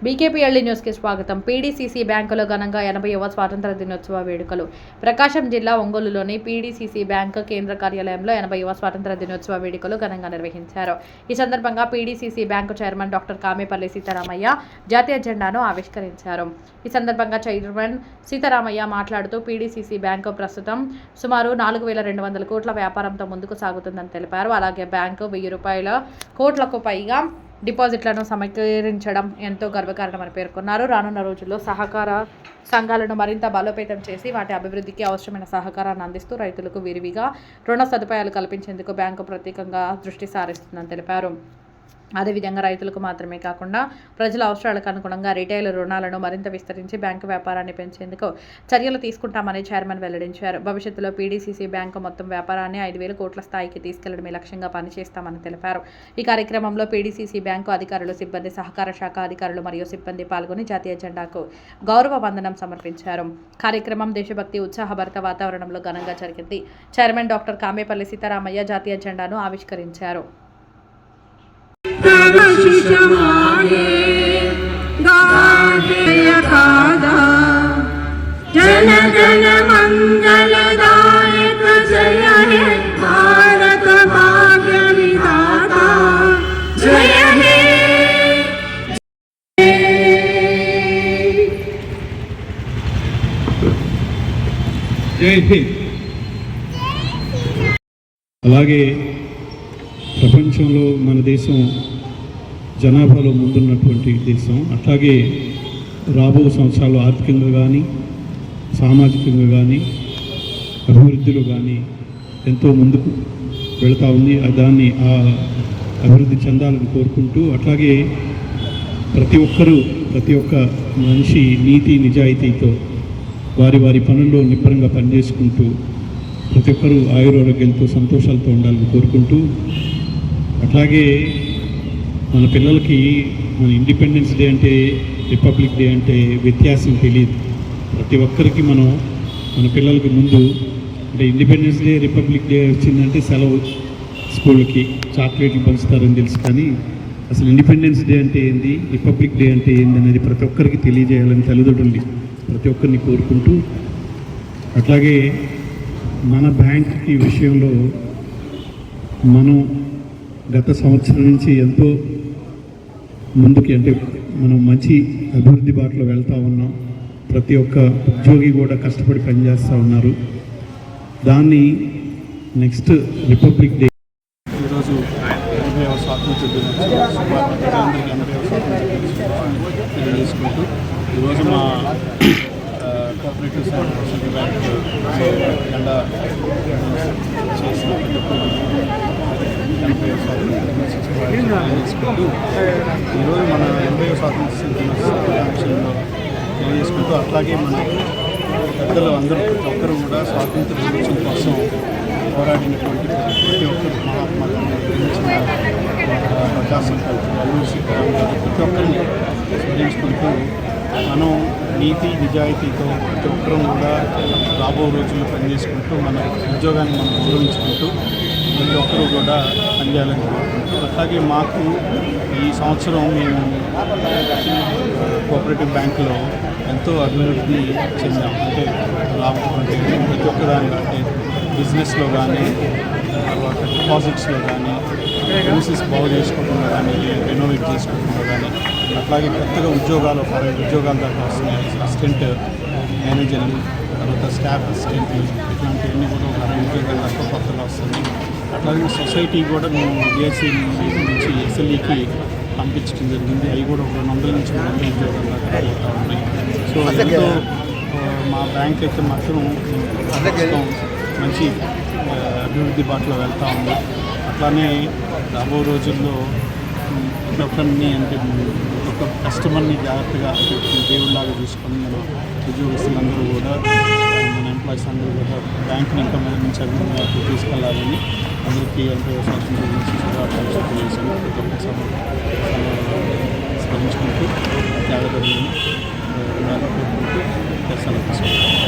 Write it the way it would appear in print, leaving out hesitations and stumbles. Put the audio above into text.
బీకేపీఎల్డీ న్యూస్కి స్వాగతం. పీడీసీసీ బ్యాంకులో ఘనంగా 80వ స్వాతంత్ర దినోత్సవ వేడుకలు. ప్రకాశం జిల్లా ఒంగోలులోని పీడీసీసీ బ్యాంకు కేంద్ర కార్యాలయంలో 80వ స్వాతంత్ర దినోత్సవ వేడుకలు ఘనంగా నిర్వహించారు. ఈ సందర్భంగా PDCC bank chairman doctor Kamepalli Sitaramayya జాతీయ జెండాను ఆవిష్కరించారు. ఈ సందర్భంగా చైర్మన్ సీతారామయ్య మాట్లాడుతూ పీడీసీసీ బ్యాంకు ప్రస్తుతం సుమారు 4,200 కోట్ల వ్యాపారంతో ముందుకు సాగుతుందని తెలిపారు. అలాగే బ్యాంకు 1,000 కోట్లకు పైగా డిపాజిట్లను సమీకరించడం ఎంతో గర్వకారణమని పేర్కొన్నారు. రానున్న రోజుల్లో సహకార సంఘాలను మరింత బలోపేతం చేసి వాటి అభివృద్ధికి అవసరమైన సహకారాన్ని అందిస్తూ రైతులకు విరివిగా రుణ సదుపాయాలు కల్పించేందుకు బ్యాంకు ప్రత్యేకంగా దృష్టి సారిస్తుందని తెలిపారు. అదేవిధంగా రైతులకు మాత్రమే కాకుండా ప్రజల అవసరాలకు అనుగుణంగా రిటైల్ రుణాలను మరింత విస్తరించి బ్యాంకు వ్యాపారాన్ని పెంచేందుకు చర్యలు తీసుకుంటామని చైర్మన్ వెల్లడించారు. భవిష్యత్తులో పీడీసీసీ బ్యాంకు మొత్తం వ్యాపారాన్ని 5,000 కోట్ల స్థాయికి తీసుకెళ్లడమే లక్ష్యంగా పనిచేస్తామని తెలిపారు. ఈ కార్యక్రమంలో పీడీసీసీ బ్యాంకు అధికారులు, సిబ్బంది, సహకార శాఖ అధికారులు మరియు సిబ్బంది పాల్గొని జాతీయ జెండాకు గౌరవ వందనం సమర్పించారు. కార్యక్రమం దేశభక్తి, ఉత్సాహభరిత వాతావరణంలో ఘనంగా జరిగింది. చైర్మన్ డాక్టర్ కామేపల్లి సీతారామయ్య జాతీయ జెండాను ఆవిష్కరించారు. జన జన మంగళదాయక జయ హే భారత భాగ్య విధాత జయ హే. జై హింద్. అలాగే ప్రపంచంలో మన దేశం జనాభాలో ముందున్నటువంటి దేశం. అట్లాగే రాబో సంవత్సరాలు ఆర్థికంగా కానీ, సామాజికంగా కానీ, అభివృద్ధిలో కానీ ఎంతో ముందుకు వెళుతూ ఉంది. దాన్ని ఆ అభివృద్ధి చెందాలని కోరుకుంటూ, అట్లాగే ప్రతి ఒక్క మనిషి నీతి నిజాయితీతో వారి వారి పనుల్లో నిబ్బరంగా పనిచేసుకుంటూ ప్రతి ఒక్కరూ ఆయురారోగ్యాలతో సంతోషాలతో ఉండాలని కోరుకుంటూ, అట్లాగే మన పిల్లలకి మన ఇండిపెండెన్స్ డే అంటే, రిపబ్లిక్ డే అంటే వ్యత్యాసం తెలియదు. ప్రతి ఒక్కరికి మన పిల్లలకి ముందు అంటే ఇండిపెండెన్స్ డే, రిపబ్లిక్ డే వచ్చిందంటే సెలవు, స్కూల్కి చాక్లెట్లు పంచుతారని తెలుసు. కానీ అసలు ఇండిపెండెన్స్ డే అంటే ఏంది, రిపబ్లిక్ డే అంటే ఏంది అనేది ప్రతి ఒక్కరికి తెలియజేయాలని తల్లిదండ్రులు ప్రతి ఒక్కరిని కోరుకుంటూ, అట్లాగే మన బ్యాంక్ ఈ విషయంలో మనం గత సంవత్సరం నుంచి ఎంతో ముందుకి, అంటే మనం మంచి అభివృద్ధి బాటలో వెళ్తూ ఉన్నాం. ప్రతి ఒక్క ఉద్యోగి కూడా కష్టపడి పనిచేస్తూ ఉన్నారు. దాన్ని నెక్స్ట్ రిపబ్లిక్ డే ఈరోజు 80వ స్వాతంత్ర తెలియజేసుకుంటూ, ఈరోజు మా కోఆపరేటివ్ సొసైటీ బ్యాంక్ జెండా చేసిన తెలియజేసుకుంటూ, ఈరోజు మన 80వ స్వాతంత్ర దినోత్సవంలో తెలియజేసుకుంటూ, అట్లాగే మన పెద్దలు అందరూ ప్రతి ఒక్కరు కూడా స్వాతంత్ర దినోత్సవం కోసం పోరాడినటువంటి ప్రతి ఒక్కరు మహాత్మా గురించిన ప్రకాశం అల్లూరి సీతారాం గారు ప్రతి ఒక్కరిని స్మరించుకుంటూ, మనం నీతి నిజాయితీతో ప్రతి ఒక్కరూ కూడా రాబో రోజుల్లో పనిచేసుకుంటూ మన ఉద్యోగాన్ని మనం గౌరవించుకుంటూ ప్రతి ఒక్కరూ కూడా పనిచేయాలని కోరుకుంటూ, అట్లాగే మాకు ఈ సంవత్సరం మేము కోఆపరేటివ్ బ్యాంకులో ఎంతో అభివృద్ధి చెందాం. అంటే లాభం అంటే ప్రతి ఒక్క దానిలో, అంటే బిజినెస్లో కానీ, తర్వాత డిపాజిట్స్లో కానీ, హౌసెస్ బాగు చేసుకోవడంలో కానీ, రెనోవేట్ చేసుకోవడంలో కానీ, అట్లాగే కొత్తగా ఉద్యోగాలు 60 ఉద్యోగాల దాకా వస్తున్నాయి. అసిస్టెంట్ మేనేజర్లు, తర్వాత స్టాఫ్ అసిస్టెంట్లు, ఇట్లాంటివన్నీ కూడా 60 ఉద్యోగాల దాకా కొత్తగా వస్తున్నాయి. అట్లాగే సొసైటీ కూడా మేము డిఎస్సి నుంచి ఎస్ఎల్ఈకి పంపించడం జరిగింది. అవి కూడా 200 నుంచి 300 ఉద్యోగాల దాకా అవుతూ ఉన్నాయి. సో ఎంతో మా బ్యాంక్ అయితే మాత్రం మంచి అభివృద్ధి బాటలో వెళ్తూ ఉంది. అట్లానే రాబో రోజుల్లో ప్రతి ఒక్కరిని, అంటే ఒక కస్టమర్ని జాగ్రత్తగా దేవుళ్ళలాగా చూసుకొని మన ఉద్యోగస్తులందరూ కూడా, మన ఎంప్లాయీస్ అందరూ కూడా బ్యాంకుని ఇంకా మంచి అభివృద్ధి తీసుకెళ్లాలని అందరికీ ఎంతో స్వాతంత్రం గురించి శుభాకాంక్షలు చేశాను. ప్రతి ఒక్క స్మరించుకుంటూ జాగ్రత్తగా ఉండాలని కోరుకుంటూ సెలవు తీసుకుంటాను.